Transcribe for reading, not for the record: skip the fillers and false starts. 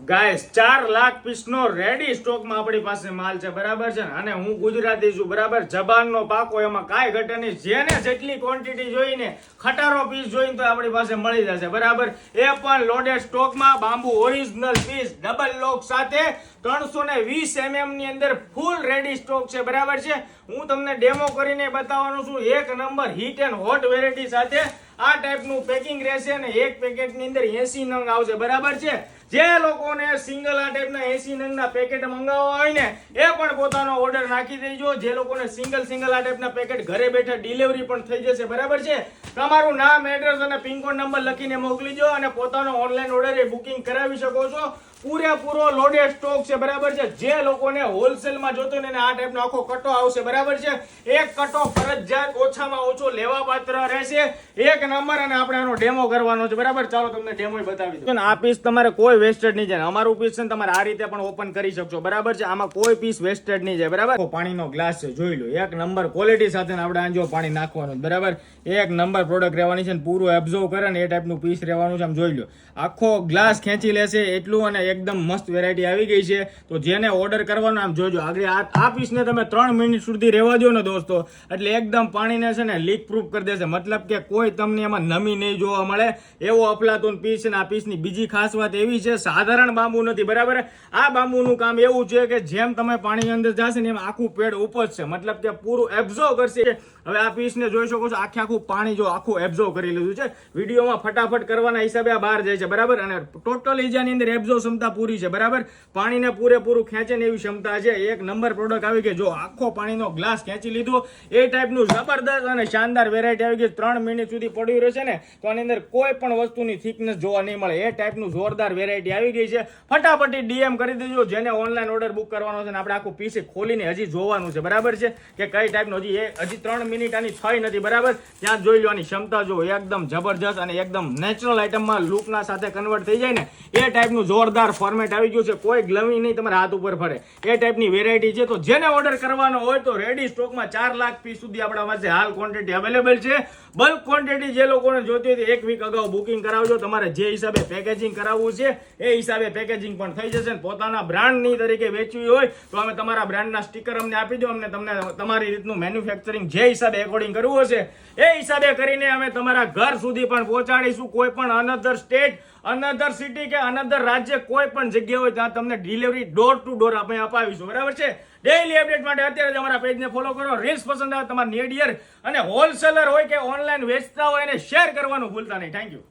Guys 4 lakh પીસનો ready સ્ટોકમાં આપણી પાસે માલ છે, બરાબર છે. અને હું ગુજરાતી છું, બરાબર, જબાનનો પાકો, એમાં કાંઈ ઘટે નહીં. જેને જેટલી ક્વોન્ટિટી જોઈને ખટારો પીસ જોઈને તો આપણી પાસે મળી જશે, બરાબર. એ પણ લોડેડ સ્ટોકમાં બાંબુ ઓરિજિનલ પીસ ડબલ લોક સાથે 320 mm ની અંદર ફૂલ રેડી સ્ટોક છે, બરાબર છે. હું તમને ડેમો કરીને બતાવવાનો છું. એક number heat and hot variety સાથે આ ટાઈપનું પેકિંગ રહેશે અને એક પેકેટની અંદર 80 નંગ આવશે, બરાબર છે. જે લોકોને સિંગલ આ ટાઈપના 80 નંગના પેકેટ મંગાવવા હોય ને એ પણ પોતાનો ઓર્ડર નાખી દેજો. જે લોકોને સિંગલ આ ટાઈપના પેકેટ ઘરે બેઠા ડિલિવરી પણ થઈ જશે, બરાબર છે. તમારું નામ, એડ્રેસ અને પિનકોડ નંબર લખીને મોકલીજો અને પોતાનો ઓનલાઈન ઓર્ડર એ બુકિંગ કરાવી શકો છો. પૂરેપૂરો લોડેડ સ્ટોક છે, બરાબર છે. જે લોકોને હોલસેલમાં જોતો ને આ ટાઈપનો આખો કટો આવશે, બરાબર છે. એક કટો ફરજિયાત ઓછામાં ઓછો લેવા પાત્ર રહેશે. એક નંબર. અને આપણે આનો ડેમો કરવાનો છે, બરાબર. ચાલો તમને ડેમો બતાવી દઉં. આ પીસ તમારે કોઈ વેસ્ટેડ નહીં જાય. અમારું પીસ છે ને તમારે આ રીતે પણ ઓપન કરી શકશો, બરાબર છે. આમાં કોઈ પીસ વેસ્ટેડ નહીં જાય, બરાબર. પાણીનો ગ્લાસ છે, જોઈ લો. એક નંબર ક્વોલિટી સાથે આપણે આંજો પાણી નાખવાનું, બરાબર. એક નંબર પ્રોડક્ટ રહેવાની છે ને પૂરું એબ્ઝોર્વ કરે ને એ ટાઈપનું પીસ રહેવાનું છે. આમ જોઈ લો, આખો ગ્લાસ ખેંચી લેશે એટલું. અને એકદમ મસ્ત વેરાયટી આવી ગઈ છે. તો જેને ઓર્ડર કરવાનો આમ જોજો. આગળ આ પીસને તમે 3 મિનિટ સુધી રહેવા દો ને દોસ્તો, એટલે એકદમ પાણીને છે ને લીક પ્રૂફ કરી દેશે. મતલબ કે કોઈ તમને એમાં નમી નહીં જોવા મળે એવો અફલાતુન પીસ છે. આ પીસની બીજી ખાસ વાત એવી છે, સાધારણ બાંબુ નથી, બરાબર. આ બાંબુનું કામ એવું છે કે જેમ તમે પાણીની અંદર જશે ને એમ આખું પેડ ઉપજશે, મતલબ કે પૂરું એબ્ઝોર્વ કરશે. હવે આ પીસને જોઈ શકો છો, આખું પાણી જો આખું એબ્ઝોર્વ કરી લીધું છે. વિડીયોમાં ફટાફટ કરવાના હિસાબે આ બહાર જાય છે, બરાબર. અને ટોટલ ઇજાની અંદર એબ્ઝોર્વ ક્ષમતા પૂરી છે, બરાબર. પાણીને પૂરેપૂરું ખેંચે ને એવી ક્ષમતા છે. એક નંબર પ્રોડક્ટ આવી ગઈ. જો આખો પાણીનો ગ્લાસ ખેંચી લીધો એ ટાઈપનું જબરદસ્ત અને શાનદાર વેરાયટી આવી ગઈ. 3 મિનિટ સુધી પડ્યું રહેશે ને તો આની અંદર કોઈ પણ વસ્તુની થિકનેસ જોવા નહીં મળે. એ ટાઈપનું જોરદાર વેરાયટી આવી ગઈ છે. ફટાફટ ડીએમ કરી દેજો જેને ઓનલાઈન ઓર્ડર બુક કરવાનો છે. ને આપણે આખું પીસ ખોલીને હજી જોવાનું છે, બરાબર છે, કે કઈ ટાઈપનું. હજી 3 મિનિટ આની થઈ નથી, બરાબર. ત્યાં જોઈ લો આની ક્ષમતા જો, એકદમ જબરજસ્ત અને એકદમ નેચરલ આઈટમમાં લુકના સાથે કન્વર્ટ થઈ જાય ને એ ટાઈપનું જોરદાર ફોર્મેટ આવી ગયું છે. કોઈ ગ્લવી નહીં તમારા હાથ ઉપર ફરે એ ટાઈપની વેરાયટી છે. તો જેને ઓર્ડર કરવાનો હોય તો રેડી સ્ટોકમાં 4 લાખ પીસ સુધી આપણા પાસે હાલ ક્વોન્ટિટી અવેલેબલ છે. બલ્ક ક્વોન્ટિટી જે લોકોને જોતી હોય એક વીક અગાઉ બુકિંગ કરાવજો. તમારે જે હિસાબે પેકેજિંગ કરાવવું છે એ હિસાબે પેકેજિંગ પણ થઈ જશે. પોતાના બ્રાન્ડની તરીકે વેચવી હોય તો અમે તમારા બ્રાન્ડના સ્ટીકર અમને આપી દો. અમને તમને તમારી રીતનું મેન્યુફેક્ચરિંગ જે હિસાબે એકોર્ડિંગ કરવું હશે એ હિસાબે કરીને અમે તમારા ઘર સુધી પણ પહોંચાડીશું. કોઈ પણ અનધર સ્ટેટ, અનધર સિટી કે અનધર રાજ્ય કોઈ પણ જગ્યા હોય ત્યાં તમને ડિલિવરી ડોર ટુ ડોર આપણે અપાવીશું, બરાબર છે. ડેઈલી અપડેટ માટે અત્યારે જ અમારા પેજને ફોલો કરો. રીલ્સ પસંદ આવે તમારા નિયર અને હોલસેલર હોય કે ઓનલાઈન વેચતા હોય એને શેર કરવાનું ભૂલતા નહીં. Thank you.